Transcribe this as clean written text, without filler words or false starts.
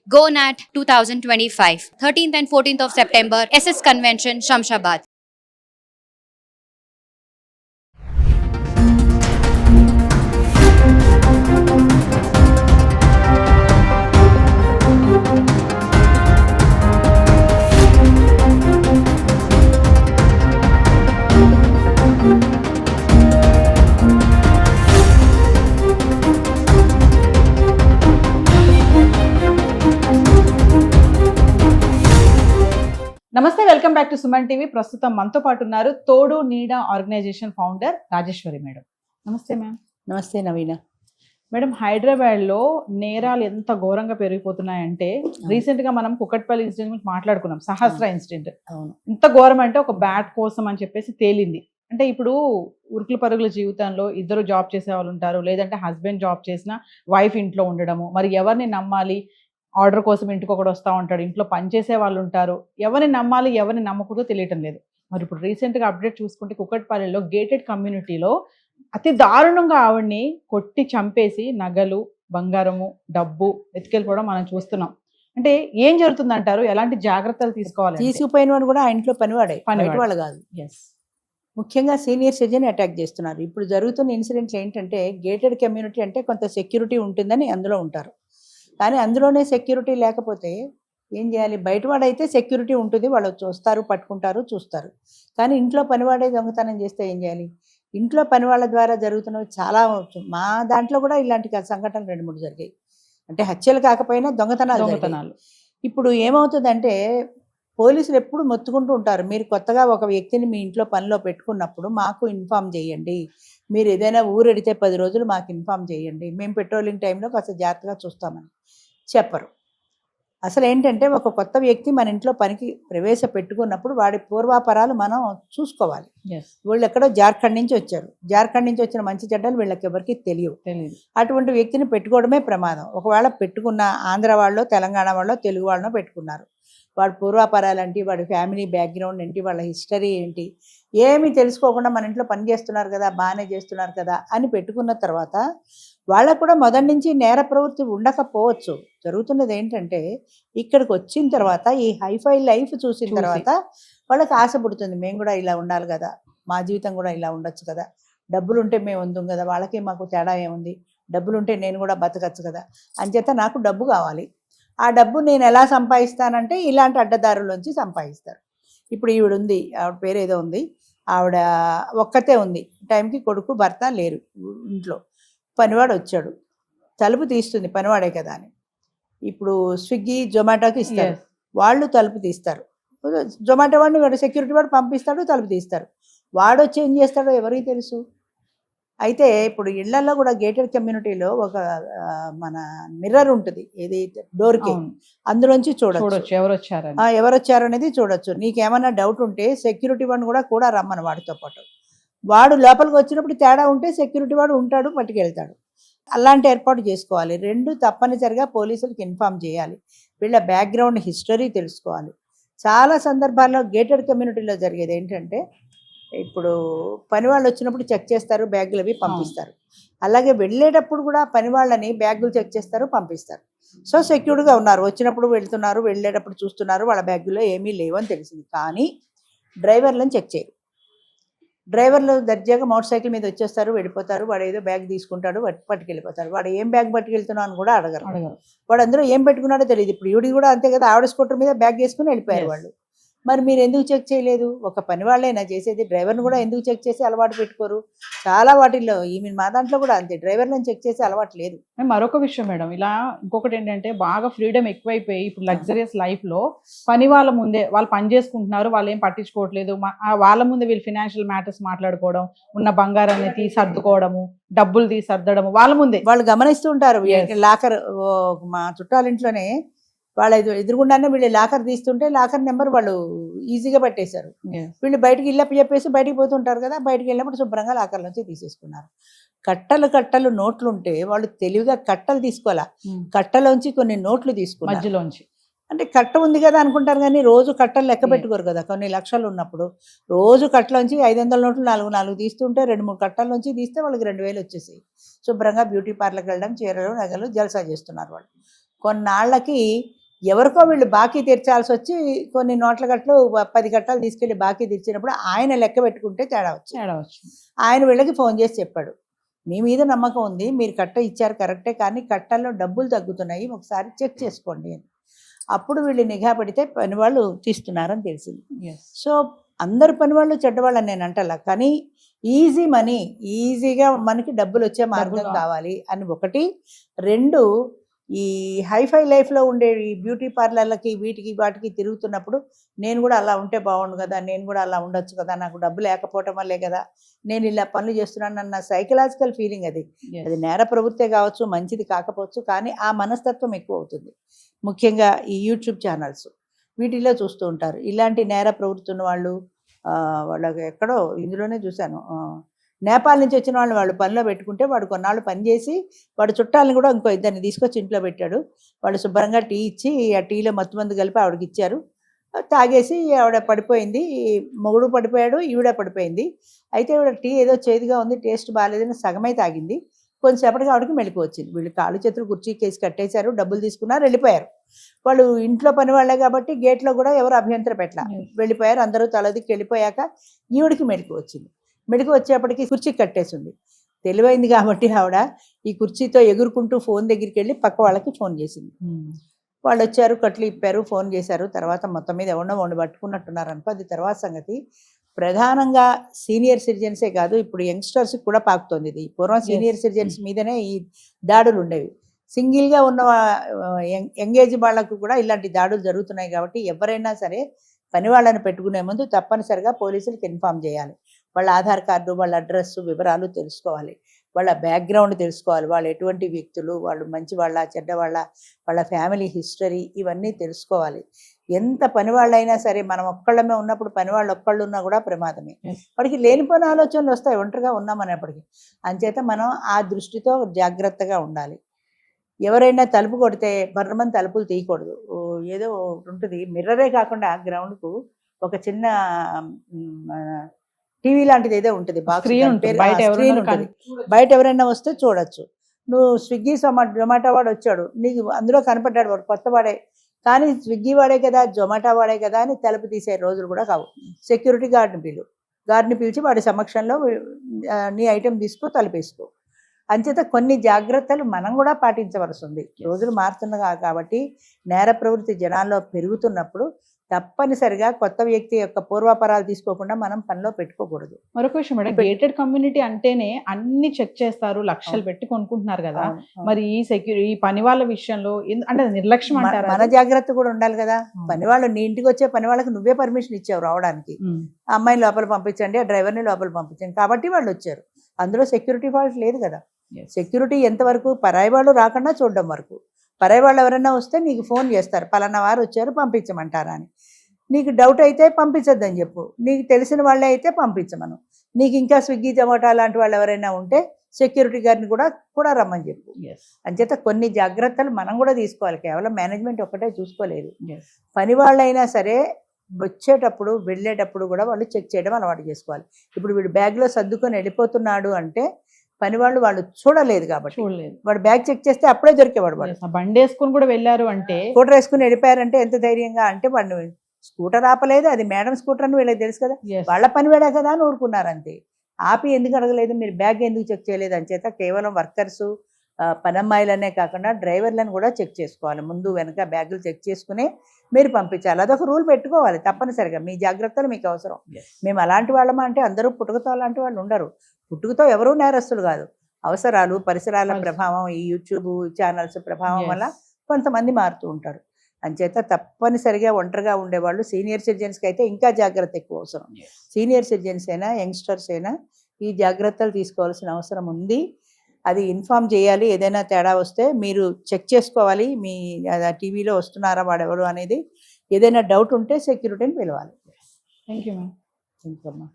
GoNat 2025, 13th and 14th of September, SS Convention, Shamshabad. నమస్తే, welcome back to Suman TV. ప్రస్తుతం మనతో పాటు ఉన్నారు తోడు నీడ ఆర్గనైజేషన్ ఫౌండర్ రాజేశ్వరి మేడం. నమస్తే మ్యామ్. నమస్తే నవీన. మేడం, హైదరాబాద్ లో నేరాలు ఎంత ఘోరంగా పెరిగిపోతున్నాయంటే రీసెంట్ గా మనం కుకట్పల్లి ఇన్సిడెంట్ గురించి మాట్లాడుకున్నాం. సహస్ర ఇన్సిడెంట్ ఎంత ఘోరం అంటే ఒక బ్యాట్ కోసం అని చెప్పేసి తేలింది. అంటే ఇప్పుడు ఉరుకుల పరుగుల జీవితంలో ఇద్దరు జాబ్ చేసే వాళ్ళు ఉంటారు, లేదంటే హస్బెండ్ జాబ్ చేసినా వైఫ్ ఇంట్లో ఉండడము. మరి ఎవరిని నమ్మాలి? ఆర్డర్ కోసం ఇంటికి ఒకటి వస్తూ ఉంటాడు, ఇంట్లో పనిచేసే వాళ్ళు ఉంటారు. ఎవరిని నమ్మాలి, ఎవరిని నమ్మకూడదో తెలియటం లేదు. మరి ఇప్పుడు రీసెంట్గా అప్డేట్ చూసుకుంటే కుకట్పల్లిలో గేటెడ్ కమ్యూనిటీలో అతి దారుణంగా ఆవిడ్ని కొట్టి చంపేసి నగలు, బంగారము, డబ్బు ఎత్తుకెళ్ళిపోవడం మనం చూస్తున్నాం. అంటే ఏం జరుగుతుందంటారు? ఎలాంటి జాగ్రత్తలు తీసుకోవాలి? తీసుకుపోయిన వాడు కూడా ఆ ఇంట్లో పనివాడే, వాళ్ళు కాదు. ఎస్, ముఖ్యంగా సీనియర్ సిటిజన్ అటాక్ చేస్తున్నారు. ఇప్పుడు జరుగుతున్న ఇన్సిడెంట్స్ ఏంటంటే గేటెడ్ కమ్యూనిటీ అంటే కొంత సెక్యూరిటీ ఉంటుందని అందులో ఉంటారు. కానీ అందులోనే సెక్యూరిటీ లేకపోతే ఏం చేయాలి? బయటవాడైతే సెక్యూరిటీ ఉంటుంది, వాళ్ళు చూస్తారు, పట్టుకుంటారు, చూస్తారు. కానీ ఇంట్లో పనివాడే దొంగతనం చేస్తే ఏం చేయాలి? ఇంట్లో పనివాళ్ళ ద్వారా జరుగుతున్నవి చాలా. మా దాంట్లో కూడా ఇలాంటి సంఘటనలు 2-3 జరిగాయి. అంటే హత్యలు కాకపోయినా దొంగతనాలు. ఇప్పుడు ఏమవుతుందంటే పోలీసులు ఎప్పుడు మొత్తుకుంటూ ఉంటారు, మీరు కొత్తగా ఒక వ్యక్తిని మీ ఇంట్లో పనిలో పెట్టుకున్నప్పుడు మాకు ఇన్ఫామ్ చేయండి, మీరు ఏదైనా ఊరెడితే 10 రోజులు మాకు ఇన్ఫామ్ చేయండి, మేము పెట్రోలింగ్ టైంలో కాస్త జాగ్రత్తగా చూస్తామని చెప్పరు. అసలు ఏంటంటే ఒక కొత్త వ్యక్తి మన ఇంట్లో పనికి ప్రవేశపెట్టుకున్నప్పుడు వాడి పూర్వాపరాలు మనం చూసుకోవాలి. వీళ్ళు ఎక్కడో జార్ఖండ్ నుంచి వచ్చారు, జార్ఖండ్ నుంచి వచ్చిన మంచి చెడ్డలు వీళ్ళకి ఎవరికి తెలియదు. అటువంటి వ్యక్తిని పెట్టుకోవడమే ప్రమాదం. ఒకవేళ పెట్టుకున్న ఆంధ్ర వాళ్ళు, తెలంగాణ వాళ్ళు, తెలుగు వాళ్ళను పెట్టుకున్నారు, వాడి పూర్వాపరాలు ఏంటి, వాడి ఫ్యామిలీ బ్యాక్గ్రౌండ్ ఏంటి, వాళ్ళ హిస్టరీ ఏంటి, ఏమీ తెలుసుకోకుండా మన ఇంట్లో పని చేస్తున్నారు కదా, బాగానే చేస్తున్నారు కదా అని పెట్టుకున్న తర్వాత వాళ్ళకు కూడా మొదటి నుంచి నేర ప్రవృత్తి ఉండకపోవచ్చు. జరుగుతున్నది ఏంటంటే ఇక్కడికి వచ్చిన తర్వాత ఈ హైఫై లైఫ్ చూసిన తర్వాత వాళ్ళకి ఆశ పుడుతుంది, మేము కూడా ఇలా ఉండాలి కదా, మా జీవితం కూడా ఇలా ఉండొచ్చు కదా, డబ్బులు ఉంటే మేము ఉందాం కదా, వాళ్ళకి మాకు తేడా ఏముంది, డబ్బులు ఉంటే నేను కూడా బతకచ్చు కదా, అంచేత నాకు డబ్బు కావాలి. ఆ డబ్బు నేను ఎలా సంపాదిస్తానంటే ఇలాంటి అడ్డదారుల్లోంచి సంపాదిస్తారు. ఇప్పుడు ఈవిడ ఉంది, ఆవిడ పేరు ఏదో ఉంది, ఆవిడ ఒక్కతే ఉంది, టైంకి కొడుకు భర్త లేరు ఇంట్లో. పనివాడు వచ్చాడు, తలుపు తీస్తుంది, పనివాడే కదా అని. ఇప్పుడు స్విగ్గీ, జొమాటోకి ఇస్తారు, వాళ్ళు తలుపు తీస్తారు. జొమాటో వాడిని వాడు సెక్యూరిటీ వాడు పంపిస్తాడు, తలుపు తీస్తారు. వాడు వచ్చి ఏం చేస్తాడో ఎవరికి తెలుసు. అయితే ఇప్పుడు ఇళ్లలో కూడా గేటెడ్ కమ్యూనిటీలో ఒక మన మిర్రర్ ఉంటుంది, ఏది డోర్కి, అందులోంచి చూడొచ్చు ఎవరు వచ్చారు అనేది చూడొచ్చు. నీకేమన్నా డౌట్ ఉంటే సెక్యూరిటీ వాడిని కూడా రమ్మని వాడితో పాటు. వాడు లోపలికి వచ్చినప్పుడు తేడా ఉంటే సెక్యూరిటీ వాడు ఉంటాడు, పట్టుకెళ్తాడు. అలాంటి ఏర్పాటు చేసుకోవాలి. 2 తప్పనిసరిగా పోలీసులకు ఇన్ఫామ్ చేయాలి. వీళ్ళ బ్యాక్గ్రౌండ్ హిస్టరీ తెలుసుకోవాలి. చాలా సందర్భాల్లో గేటెడ్ కమ్యూనిటీలో జరిగేది ఏంటంటే ఇప్పుడు పని వాళ్ళు వచ్చినప్పుడు చెక్ చేస్తారు, బ్యాగులు అవి పంపిస్తారు. అలాగే వెళ్ళేటప్పుడు కూడా పని వాళ్ళని బ్యాగులు చెక్ చేస్తారు, పంపిస్తారు. సో సెక్యూర్డ్గా ఉన్నారు, వచ్చినప్పుడు వెళ్తున్నారు, వెళ్ళేటప్పుడు చూస్తున్నారు, వాళ్ళ బ్యాగుల్లో ఏమీ లేవు అని తెలిసింది. కానీ డ్రైవర్లను చెక్ చేయరు. డ్రైవర్లు దర్జాగా మోటార్ సైకిల్ మీద వచ్చేస్తారు, వెళ్ళిపోతారు. వాడు ఏదో బ్యాగ్ తీసుకుంటాడు, పట్టుకెళ్ళిపోతారు. వాడు ఏం బ్యాగ్ పట్టుకెళ్తున్నావు అని కూడా అడగరు. వాడు అందులో ఏం పెట్టుకున్నాడో తెలియదు. ఇప్పుడు ఈవిడి కూడా అంతే కదా, ఆవిడ స్కూటర్ మీద బ్యాగ్ వేసుకుని వెళ్ళిపోయారు వాళ్ళు. మరి మీరు ఎందుకు చెక్ చేయలేదు? ఒక పని వాళ్ళైనా చేసేది, డ్రైవర్ని కూడా ఎందుకు చెక్ చేసి అలవాటు పెట్టుకోరు? చాలా వాటిల్లో మా దాంట్లో కూడా అంతే, డ్రైవర్లను చెక్ చేసి అలవాటు లేదు. మరొక విషయం మేడం, ఇలా ఇంకొకటి ఏంటంటే బాగా ఫ్రీడమ్ ఎక్కువైపోయి ఇప్పుడు లగ్జరియస్ లైఫ్లో పని వాళ్ళ ముందే వాళ్ళు పని చేసుకుంటున్నారు, వాళ్ళు ఏం పట్టించుకోవట్లేదు. వాళ్ళ ముందే వీళ్ళు ఫినాన్షియల్ మ్యాటర్స్ మాట్లాడుకోవడం, ఉన్న బంగారాన్ని తీసి సర్దుకోవడము, డబ్బులు తీసి సర్దడము వాళ్ళ ముందే వాళ్ళు గమనిస్తూ ఉంటారు. లాకర్, మా చుట్టాలింట్లోనే వాళ్ళ ఎదురుగుండానే వీళ్ళు లాకర్ తీస్తుంటే లాకర్ నెంబర్ వాళ్ళు ఈజీగా పట్టేశారు. వీళ్ళు బయటికి చెప్పేసి బయటికి పోతుంటారు కదా, బయటికి వెళ్ళినప్పుడు శుభ్రంగా లాకర్లోంచి తీసేసుకున్నారు. కట్టలు నోట్లుంటే వాళ్ళు తెలివిగా కట్టలు తీసుకోవాలా, కట్టలోంచి కొన్ని నోట్లు తీసుకున్నారు మధ్యలోంచి. అంటే కట్ట ఉంది కదా అనుకుంటారు, కానీ రోజు కట్టలు లెక్క పెట్టుకోరు కదా. కొన్ని లక్షలు ఉన్నప్పుడు రోజు కట్టలోంచి 500 నోట్లు 4 తీస్తుంటే 2-3 కట్టల్లోంచి తీస్తే వాళ్ళకి 2000 వచ్చేసాయి. శుభ్రంగా బ్యూటీ పార్లర్కి వెళ్ళడం, చీరలు, నగలు, జల్సా చేస్తున్నారు వాళ్ళు. కొన్నాళ్ళకి ఎవరికో వీళ్ళు బాకీ తీర్చాల్సి వచ్చి కొన్ని నోట్ల గట్లు 10 గట్టాలు తీసుకెళ్ళి బాకీ తీర్చినప్పుడు ఆయన లెక్క పెట్టుకుంటే తేడా వచ్చింది. ఆయన వీళ్ళకి ఫోన్ చేసి చెప్పాడు, మీ మీద నమ్మకం ఉంది, మీరు కట్ట ఇచ్చారు కరెక్టే, కానీ కట్టల్లో డబ్బులు తగ్గుతున్నాయి, ఒకసారి చెక్ చేసుకోండి అని. అప్పుడు వీళ్ళు నిఘా పెడితే పనివాళ్ళు తీస్తున్నారని తెలిసింది. సో అందరు పనివాళ్ళు చెడ్డవాళ్ళని నేను అంటలా, కానీ ఈజీ మనీ, ఈజీగా మనకి డబ్బులు వచ్చే మార్గం కావాలి అని ఒకటి. 2, ఈ హైఫై లైఫ్లో ఉండే ఈ బ్యూటీ పార్లర్లకి వీటికి వాటికి తిరుగుతున్నప్పుడు నేను కూడా అలా ఉంటే బాగుండు కదా, నేను కూడా అలా ఉండొచ్చు కదా, నాకు డబ్బు లేకపోవటం వల్లే కదా నేను ఇలా పనులు చేస్తున్నాను అన్న సైకలాజికల్ ఫీలింగ్ అది నేర ప్రవృత్తే కావచ్చు, మంచిది కాకపోవచ్చు, కానీ ఆ మనస్తత్వం ఎక్కువ అవుతుంది. ముఖ్యంగా ఈ యూట్యూబ్ ఛానల్స్ వీటిలో చూస్తూ ఉంటారు ఇలాంటి నేర ప్రవృత్తి ఉన్న వాళ్ళు. వాళ్ళకి ఎక్కడో ఇందులోనే చూశాను, నేపాల్ నుంచి వచ్చిన వాళ్ళు పనిలో పెట్టుకుంటే వాడు కొన్నాళ్ళు పని చేసి వాడు చుట్టాలని కూడా ఇంకో ఇద్దరిని తీసుకొచ్చి ఇంట్లో పెట్టాడు. వాళ్ళు శుభ్రంగా టీ ఇచ్చి ఆ టీలో మత్తు మందు కలిపి ఆవిడకి ఇచ్చారు. తాగేసి ఆవిడ పడిపోయింది, మొగుడు పడిపోయాడు, ఈవిడ పడిపోయింది. అయితే ఆవిడ టీ ఏదో చేదుగా ఉంది, టేస్ట్ బాగాలేదని సగమై తాగింది. కొంచెంసేపటికి ఆవిడకి మెలకు వచ్చింది. వీళ్ళు కాళ్ళు చేతులు కుర్చీ కేసి కట్టేశారు, డబ్బులు తీసుకున్నారు, వెళ్ళిపోయారు. వాళ్ళు ఇంట్లో పని వాళ్ళే కాబట్టి గేట్లో కూడా ఎవరు అభ్యంతరం పెట్టలా, వెళ్ళిపోయారు. అందరూ తలదికి వెళ్ళిపోయాక ఈవిడికి మెలకు వచ్చింది. మెలకు వచ్చేప్పటికి కుర్చీ కట్టేసింది. తెలివైంది కాబట్టి ఆవిడ ఈ కుర్చీతో ఎగురుకుంటూ ఫోన్ దగ్గరికి వెళ్ళి పక్క వాళ్ళకి ఫోన్ చేసింది. వాళ్ళు వచ్చారు, కట్లు ఇప్పారు, ఫోన్ చేశారు. తర్వాత మొత్తం మీద ఎవరినో వండి పట్టుకున్నట్టున్నారు అనుకో, అది తర్వాత సంగతి. ప్రధానంగా సీనియర్ సిటిజన్సే కాదు, ఇప్పుడు యంగ్స్టర్స్కి కూడా పాకుతోంది ఇది. పూర్వం సీనియర్ సిటిజన్స్ మీదనే ఈ దాడులు ఉండేవి. సింగిల్గా ఉన్న యంగేజ్ వాళ్ళకు కూడా ఇలాంటి దాడులు జరుగుతున్నాయి. కాబట్టి ఎవరైనా సరే పని వాళ్ళని పెట్టుకునే ముందు తప్పనిసరిగా పోలీసులకు ఇన్ఫామ్ చేయాలి. వాళ్ళ ఆధార్ కార్డు, వాళ్ళ అడ్రస్ వివరాలు తెలుసుకోవాలి, వాళ్ళ బ్యాక్గ్రౌండ్ తెలుసుకోవాలి, వాళ్ళు ఎటువంటి వ్యక్తులు, వాళ్ళు మంచి వాళ్ళ చెడ్డవాళ్ళ, వాళ్ళ ఫ్యామిలీ హిస్టరీ ఇవన్నీ తెలుసుకోవాలి. ఎంత పని వాళ్ళైనా సరే మనం ఒక్కళ్ళమే ఉన్నప్పుడు పని వాళ్ళు ఒక్కళ్ళు ఉన్నా కూడా ప్రమాదమే. వాడికి లేనిపోయిన ఆలోచనలు వస్తాయి ఒంటరిగా ఉన్నామనేప్పటికీ. అంచేత మనం ఆ దృష్టితో జాగ్రత్తగా ఉండాలి. ఎవరైనా తలుపు కొడితే బర్రమని తలుపులు తీయకూడదు. ఏదో ఉంటుంది, మిర్రరే కాకుండా గ్రౌండ్కు ఒక చిన్న టీవీ లాంటిది ఏదో ఉంటుంది, స్క్రీన్ ఉంటుంది, బయట ఎవరైనా వస్తే చూడొచ్చు. నువ్వు స్విగ్గీ జొమాటో వాడు వచ్చాడు, నీకు అందులో కనపడ్డాడు, వాడు కొత్త వాడే, కానీ స్విగ్గీ వాడే కదా, జొమాటో వాడే కదా అని తలుపు తీసే రోజులు కూడా కావు. సెక్యూరిటీ గార్డ్ని పిలిచి వాడి సమక్షంలో నీ ఐటెం తీసుకో, తలుపేసుకో. అంచేత కొన్ని జాగ్రత్తలు మనం కూడా పాటించవలసి ఉంది. రోజులు మారుతున్నా కాబట్టి నేర ప్రవృత్తి జనాల్లో పెరుగుతున్నప్పుడు తప్పనిసరిగా కొత్త వ్యక్తి యొక్క పూర్వాపరాలు తీసుకోకుండా మనం పనిలో పెట్టుకోకూడదు. మరొక విషయం మేడం, గేటెడ్ కమ్యూనిటీ అంటేనే అన్ని చెక్ చేస్తారు, లక్షలు పెట్టి కొనుక్కుంటున్నారు కదా, మరి ఈ పని వాళ్ళ విషయంలో అంటే నిర్లక్ష్యం అంటారా? మన జాగ్రత్త కూడా ఉండాలి కదా. పని వాళ్ళు నీ ఇంటికి వచ్చే పని వాళ్ళకి నువ్వే పర్మిషన్ ఇచ్చావు రావడానికి, అమ్మాయిని లోపల పంపించండి, ఆ డ్రైవర్ని లోపల పంపించండి, కాబట్టి వాళ్ళు వచ్చారు. అందులో సెక్యూరిటీ ఫాల్ట్ లేదు కదా. సెక్యూరిటీ ఎంతవరకు పరాయి వాళ్ళు రాకుండా చూడడం వరకు. పరాయి వాళ్ళు ఎవరైనా వస్తే నీకు ఫోన్ చేస్తారు, పలానా వారు వచ్చారు పంపించమంటారా అని. నీకు డౌట్ అయితే పంపించొద్దని చెప్పు, నీకు తెలిసిన వాళ్ళే అయితే పంపించమను. నీకు ఇంకా స్విగ్గీ జొమాటో లాంటి వాళ్ళు ఎవరైనా ఉంటే సెక్యూరిటీ గార్డ్ని కూడా రమ్మని చెప్పు. అంచేత కొన్ని జాగ్రత్తలు మనం కూడా తీసుకోవాలి, కేవలం మేనేజ్మెంట్ ఒక్కటే చూసుకోలేదు. పని వాళ్ళైనా సరే వచ్చేటప్పుడు వెళ్ళేటప్పుడు కూడా వాళ్ళు చెక్ చేయడం అలవాటు చేసుకోవాలి. ఇప్పుడు వీడు బ్యాగ్లో సర్దుకొని వెళ్ళిపోతున్నాడు అంటే పని వాళ్ళు చూడలేదు కాబట్టి, వాడు బ్యాగ్ చెక్ చేస్తే అప్పుడే దొరికేవాడు. వాడు బండి వేసుకుని కూడా వెళ్ళారు అంటే, స్కూటర్ వేసుకుని వెళ్ళిపోయారంటే ఎంత ధైర్యంగా అంటే వాడిని స్కూటర్ ఆపలేదు, అది మేడం స్కూటర్ అని వీళ్ళకి తెలుసు కదా, వాళ్ళ పని వేడా కదా అని ఊరుకున్నారు అంతే. ఆపి ఎందుకు అడగలేదు, మీరు బ్యాగ్ ఎందుకు చెక్ చేయలేదు అని చేత కేవలం వర్కర్సు పనమ్మాయిలనే కాకుండా డ్రైవర్లను కూడా చెక్ చేసుకోవాలి. ముందు వెనక బ్యాగులు చెక్ చేసుకునే మీరు పంపించాలి. అదొక రూల్ పెట్టుకోవాలి తప్పనిసరిగా. మీ జాగ్రత్తలు మీకు అవసరం. మేము అలాంటి వాళ్ళమా అంటే అందరూ పుట్టుకతో అలాంటి వాళ్ళు ఉండరు. పుట్టుకతో ఎవరూ నేరస్తులు కాదు. అవసరాలు, పరిసరాల ప్రభావం, ఈ యూట్యూబ్ ఛానల్స్ ప్రభావం వల్ల కొంతమంది మారుతూ ఉంటారు. అంచేత తప్పనిసరిగా ఒంటరిగా ఉండేవాళ్ళు సీనియర్ సిటిజన్స్కి అయితే ఇంకా జాగ్రత్త ఎక్కువ అవసరం. సీనియర్ సిటిజన్స్ అయినా యంగ్స్టర్స్ అయినా ఈ జాగ్రత్తలు తీసుకోవాల్సిన అవసరం ఉంది. అది ఇన్ఫామ్ చేయాలి. ఏదైనా తేడా వస్తే మీరు చెక్ చేసుకోవాలి, మీ టీవీలో వస్తున్నారా వాడెవరు అనేది. ఏదైనా డౌట్ ఉంటే సెక్యూరిటీని పిలవాలి. Thank you ma'am. Thank you అమ్మా.